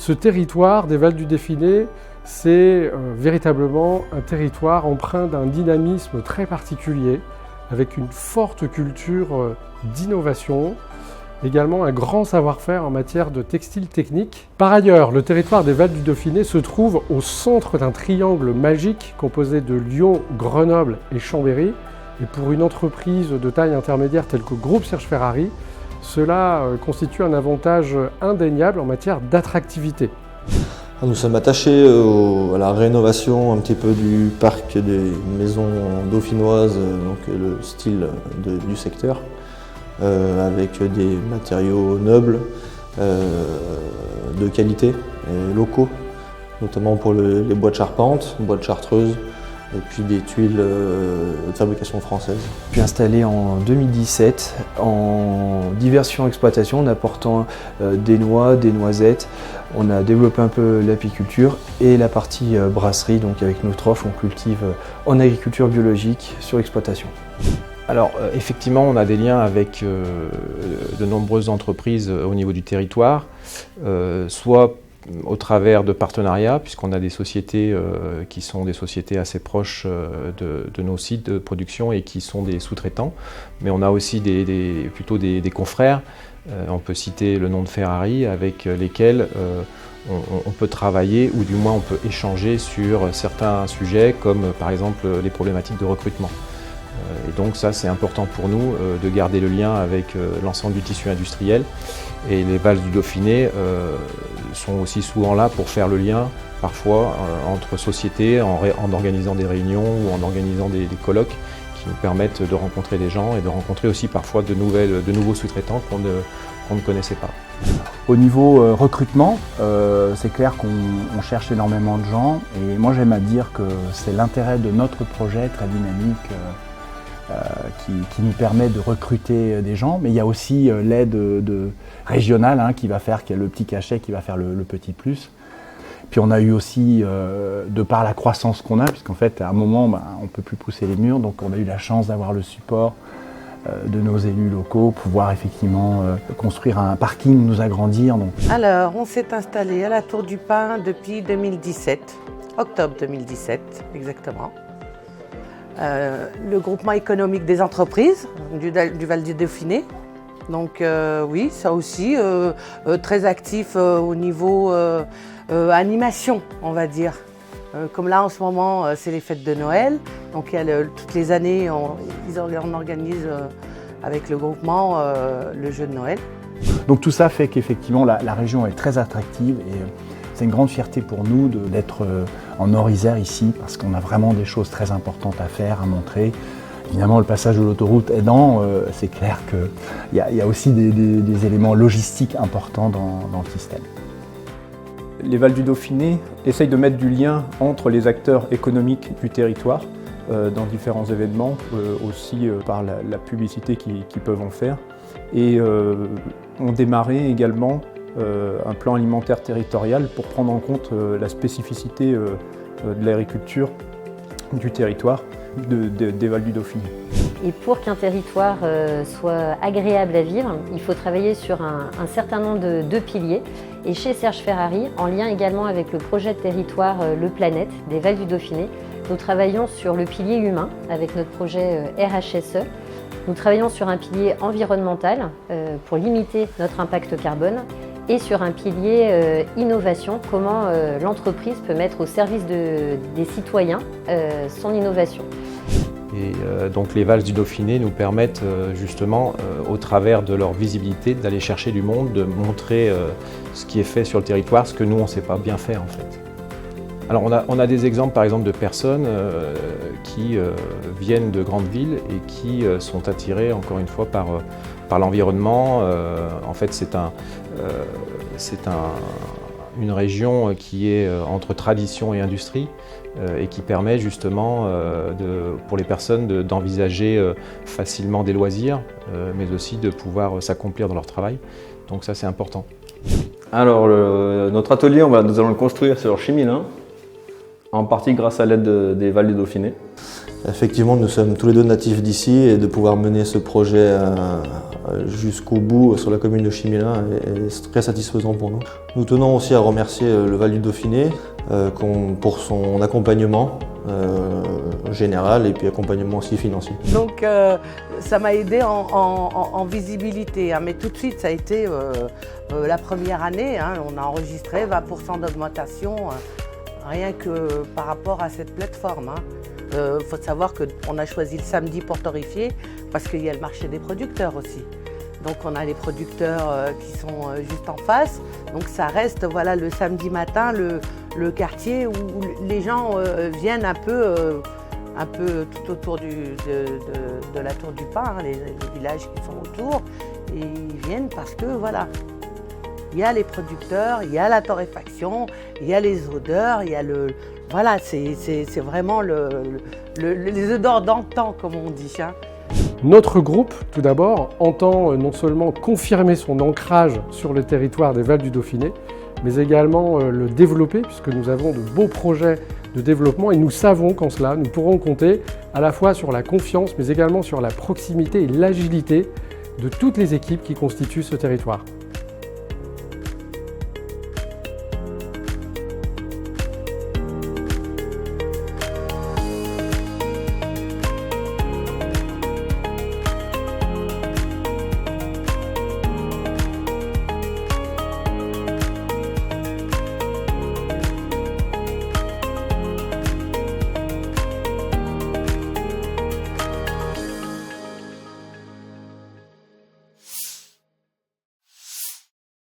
Ce territoire des Vals du Dauphiné, c'est véritablement un territoire empreint d'un dynamisme très particulier, avec une forte culture d'innovation, également un grand savoir-faire en matière de textile technique. Par ailleurs, le territoire des Vals du Dauphiné se trouve au centre d'un triangle magique composé de Lyon, Grenoble et Chambéry. Et pour une entreprise de taille intermédiaire telle que Groupe Serge Ferrari, cela constitue un avantage indéniable en matière d'attractivité. Nous sommes attachés à la rénovation un petit peu du parc des maisons dauphinoises, donc le style du secteur, avec des matériaux nobles, de qualité et locaux, notamment pour les bois de charpente, bois de chartreuse, et puis des tuiles de fabrication française. Je suis installé en 2017 en diversion exploitation en apportant des noix, des noisettes. On a développé un peu l'apiculture et la partie brasserie, donc avec notre offre, on cultive en agriculture biologique sur exploitation. Alors effectivement, on a des liens avec de nombreuses entreprises au niveau du territoire, soit au travers de partenariats, puisqu'on a des sociétés qui sont des sociétés assez proches de nos sites de production et qui sont des sous-traitants, mais on a aussi plutôt des confrères. On peut citer le nom de Ferrari, avec lesquels on peut travailler, ou du moins on peut échanger sur certains sujets, comme par exemple les problématiques de recrutement. Et donc ça, c'est important pour nous de garder le lien avec l'ensemble du tissu industriel. Et les Vals du Dauphiné sont aussi souvent là pour faire le lien, parfois, entre sociétés, en organisant des réunions ou en organisant des colloques qui nous permettent de rencontrer des gens et de rencontrer aussi parfois de nouveaux sous-traitants qu'on ne connaissait pas. Au niveau recrutement, c'est clair qu'on cherche énormément de gens, et moi j'aime à dire que c'est l'intérêt de notre projet très dynamique qui nous permet de recruter des gens, mais il y a aussi l'aide régionale qui va faire le petit cachet, qui va faire le petit plus. Puis on a eu aussi, de par la croissance qu'on a, puisqu'en fait à un moment on ne peut plus pousser les murs, donc on a eu la chance d'avoir le support de nos élus locaux, pouvoir effectivement construire un parking, nous agrandir. Donc. Alors on s'est installé à la Tour du Pin depuis 2017, octobre 2017 exactement. Le groupement économique des entreprises du Val du Dauphiné. Donc oui, ça aussi, très actif au niveau animation, on va dire. Comme là en ce moment, c'est les fêtes de Noël. Donc il y a toutes les années, on organise avec le groupement le jeu de Noël. Donc tout ça fait qu'effectivement la région est très attractive, et c'est une grande fierté pour nous d'être en Nord-Isère ici, parce qu'on a vraiment des choses très importantes à faire, à montrer. Évidemment, le passage de l'autoroute aidant, c'est clair qu'il y a aussi des éléments logistiques importants dans le système. Les Vals du Dauphiné essayent de mettre du lien entre les acteurs économiques du territoire dans différents événements, aussi par la publicité qu'ils peuvent en faire. Et ont démarré également un plan alimentaire territorial pour prendre en compte la spécificité de l'agriculture du territoire des Vals du Dauphiné. Et pour qu'un territoire soit agréable à vivre, il faut travailler sur un certain nombre de piliers. Et chez Serge Ferrari, en lien également avec le projet de territoire Le Planète des Vals du Dauphiné, nous travaillons sur le pilier humain avec notre projet RHSE. Nous travaillons sur un pilier environnemental pour limiter notre impact carbone, et sur un pilier innovation, comment l'entreprise peut mettre au service des citoyens son innovation. Et donc les Vals du Dauphiné nous permettent justement, au travers de leur visibilité, d'aller chercher du monde, de montrer ce qui est fait sur le territoire, ce que nous on ne sait pas bien faire en fait. Alors on a des exemples par exemple de personnes qui viennent de grandes villes et qui sont attirées encore une fois par l'environnement. En fait c'est une région qui est entre tradition et industrie et qui permet justement pour les personnes d'envisager facilement des loisirs, mais aussi de pouvoir s'accomplir dans leur travail. Donc ça c'est important. Alors notre atelier, nous allons le construire sur Chimilin, en partie grâce à l'aide des Vals du Dauphiné. Effectivement, nous sommes tous les deux natifs d'ici et de pouvoir mener ce projet jusqu'au bout sur la commune de Chimélin est très satisfaisant pour nous. Nous tenons aussi à remercier le Val du Dauphiné pour son accompagnement général et puis accompagnement aussi financier. Donc ça m'a aidé en visibilité, hein, mais tout de suite ça a été la première année, hein, on a enregistré 20% d'augmentation rien que par rapport à cette plateforme. Faut savoir qu'on a choisi le samedi portorifié parce qu'il y a le marché des producteurs aussi. Donc on a les producteurs qui sont juste en face, donc ça reste voilà, le samedi matin le quartier où les gens viennent un peu tout autour de la Tour du Pin, hein, les villages qui sont autour, et ils viennent parce que voilà, il y a les producteurs, il y a la torréfaction, il y a les odeurs, il y a le... Voilà, c'est vraiment les odeurs d'antan, comme on dit. Hein. Notre groupe, tout d'abord, entend non seulement confirmer son ancrage sur le territoire des Vals du Dauphiné, mais également le développer, puisque nous avons de beaux projets de développement et nous savons qu'en cela, nous pourrons compter à la fois sur la confiance, mais également sur la proximité et l'agilité de toutes les équipes qui constituent ce territoire.